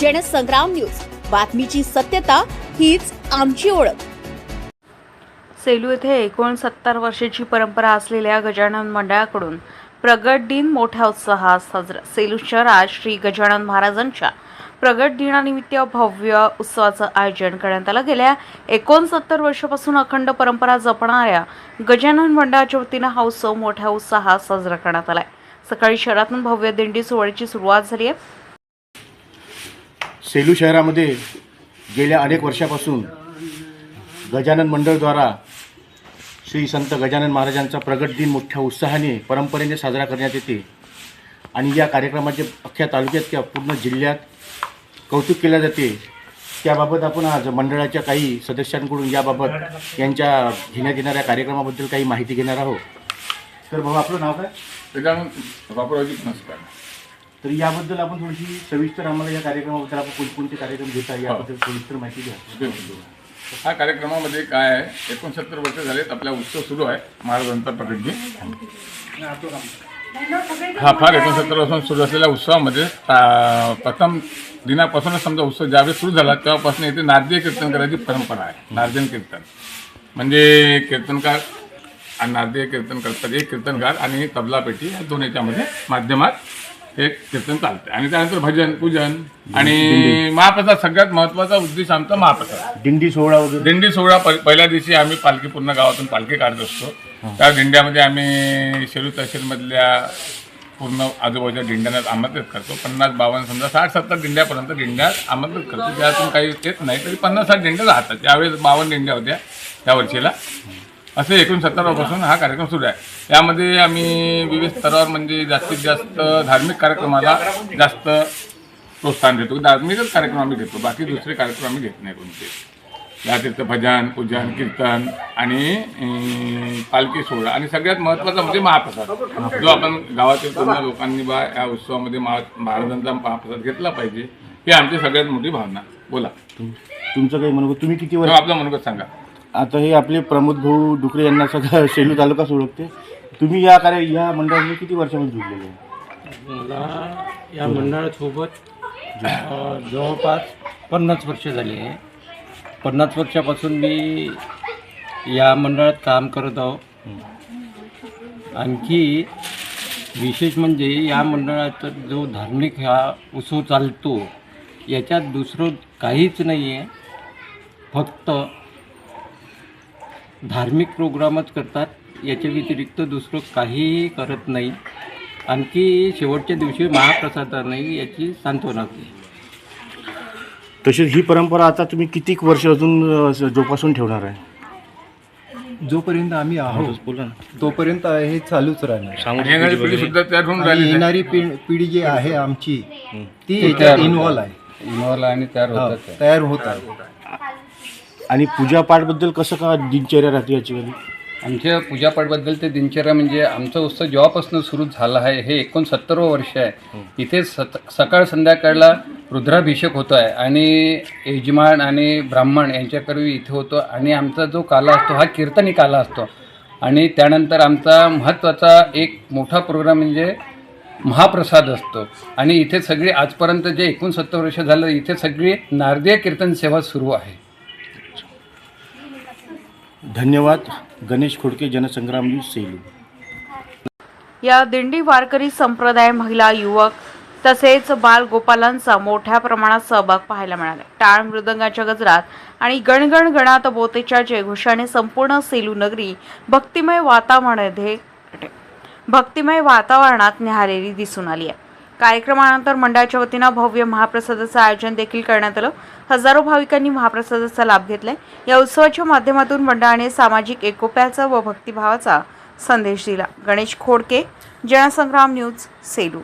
Jansangram news, बातमीची सत्यता हीच आमची ओळख। सेलू येथे 69 वर्षाची परंपरा असलेल्या गजानन मंडळाकडून प्रगट दिन मोठ्या उत्साहात साजरा। सेलू शहरात श्री गजानन महाराजांच्या प्रगट दिनानिमित्त भव्य उत्सवाचं आयोजन करण्यात आलं। गेल्या 69 वर्षापासून अखंड परंपरा जपणाऱ्या गजानन मंडळाच्या वतीनं हा उत्सव मोठ्या उत्साहात साजरा करण्यात आलाय। सकाळी शहरातून भव्य दिंडी सोहळ्याची सुरुवात झाली आहे। सेलू शहरामध्ये गेल्या अनेक वर्षापासून गजानन मंडळद्वारा श्री संत गजानन महाराजांचा प्रगट दिन मोठ्या उत्साहाने परंपरेने साजरा करण्यात येते आणि या कार्यक्रमाचे अख्ख्या तालुक्यात किंवा पूर्ण जिल्ह्यात कौतुक केले जाते। त्याबाबत आपण आज मंडळाच्या काही सदस्यांकडून याबाबत यांच्या घेण्यात येणाऱ्या कार्यक्रमाबद्दल काही माहिती घेणार आहोत। तर भाऊ, आपलं नाव काय? गजानन बापूरावजी नमस्कार। तर याबद्दल आपण थोडीशी सविस्तर आम्हाला या कार्यक्रमाबद्दल आपण कोणकोणते कार्यक्रम घेता याबद्दल सविस्तर माहिती द्या। हा कार्यक्रमामध्ये काय आहे, 69 वर्ष झालेत आपला उत्सव सुरू आहे महाराजांचा प्रगट दिन। हा फार 69 वर्षांपासून सुरू असलेल्या उत्सवामध्ये प्रथम दिनापासूनच समजा उत्सव ज्यावेळी सुरू झाला तेव्हापासून इथे नारदीय कीर्तन करायची परंपरा आहे। नारदीय कीर्तन म्हणजे कीर्तनकार आणि नारदीय कीर्तन करतात, एक कीर्तनकार आणि तबला पेटी या दोन याच्यामध्ये माध्यमात एक कीर्तन चालते आणि त्यानंतर भजन पूजन आणि महाप्रसाद। सगळ्यात महत्त्वाचा उद्देश आमचा महाप्रसाद, दिंडी सोहळा वगैरे। दिंडी सोहळा पहिल्या दिवशी आम्ही पालखी पूर्ण गावातून पालखी काढत असतो। त्या दिंड्यामध्ये आम्ही शेलू तहसीलमधल्या पूर्ण आजूबाजूच्या दिंड्यांना आमंत्रित करतो। 50, 52 समजा 60, 70 दिंड्यापर्यंत दिंड्यात आमंत्रित करतो। त्यातून काही येत नाही तरी 50-60 दिंड्या राहतात। त्यावेळेस 52 दिंड्या होत्या त्या वर्षीला। असे 69 पासून हा कार्यक्रम सुरू आहे। यामध्ये आम्ही विविध स्तरावर म्हणजे जास्तीत जास्त धार्मिक कार्यक्रमाला जास्त प्रोत्साहन देतो। धार्मिकच कार्यक्रम आम्ही घेतो, बाकी दुसरे कार्यक्रम आम्ही घेत नाही कोणते। यातीर्थ भजन पूजन कीर्तन आणि पालखी सोहळा आणि सगळ्यात महत्त्वाचा म्हणजे महाप्रसाद, जो आपण गावातील पूर्ण लोकांनी बा या उत्सवामध्ये महाराजांचा महाप्रसाद घेतला पाहिजे, ही आमची सगळ्यात मोठी भावना। बोला तुमचं काही मनोगत, तुम्ही किती वर्ष? आपलं मनोगत सांगा। आता हे आपले प्रमोद भाऊ डुकरे यांना सगळं सेलू तालुकाच ओळखते। तुम्ही या मंडळाने किती वर्षामध्ये जुळलेले आहे? मला या मंडळासोबत जवळपास 50 वर्ष झाली आहे। 50 वर्षापासून मी या मंडळात काम करत आहो। आणखी विशेष म्हणजे या मंडळाचा जो धार्मिक हा उत्सव चालतो याच्यात दुसरं काहीच नाही आहे, फक्त धार्मिक प्रोग्रामच करतात, याच्या व्यतिरिक्त दुसरं काहीही करत नाही। आणखी शेवटच्या दिवशी महाप्रसादाने याची सांत्वना होते। तसेच ही परंपरा आता तुम्ही किती वर्ष अजून जोपासून ठेवणार आहे? जोपर्यंत आम्ही आहोत बोला ना। तोपर्यंत हे चालूच राहणार। येणारी पिढी सुद्धा तयार होऊन आणि राहिली येणारी पिढी जी आहे आमची ती याच्यात इन्व्हॉल्व आहे, आणि तयार होत आहे। आणि पूजापाठबद्दल कसं का दिनचर्या राहते याची वाली? आमच्या पूजापाठबद्दल ते दिनचर्या म्हणजे आमचा उत्सव जेव्हापासून सुरू झाला आहे, हे 69 वर्ष आहे। इथे सकाळ संध्याकाळला रुद्राभिषेक होतो आहे आणि यजमान आणि ब्राह्मण यांच्याकरवी इथे होतो आणि आमचा जो काला असतो हा कीर्तनी काला असतो। आणि त्यानंतर आमचा महत्त्वाचा एक मोठा प्रोग्राम म्हणजे महाप्रसाद असतो आणि इथे सगळी आजपर्यंत जे 69 वर्ष झालं इथे सगळी नारदीय कीर्तन सेवा सुरू आहे। धन्यवाद। गणेश खोडके, जनसंग्राम न्यूज, सेलू। या दिंडी वारकरी संप्रदाय, महिला, युवक तसेच बालगोपालांचा मोठ्या प्रमाणात सहभाग पाहायला मिळाला। टाळ मृदंगाच्या गजरात आणि गणगण गणात बोतेच्या जयघोषाने संपूर्ण सेलू नगरी भक्तिमय वातावरणात न्याहाळलेली दिसून आली आहे। कार्यक्रमानंतर मंडळाच्या वतीनं भव्य महाप्रसादाचं आयोजन देखील करण्यात आलं। हजारो भाविकांनी महाप्रसादाचा लाभ घेतलाय। या उत्सवाच्या माध्यमातून मंडळाने सामाजिक एकोप्याचा व भक्तिभावाचा संदेश दिला। गणेश खोडके, जनसंग्राम न्यूज, सेलू।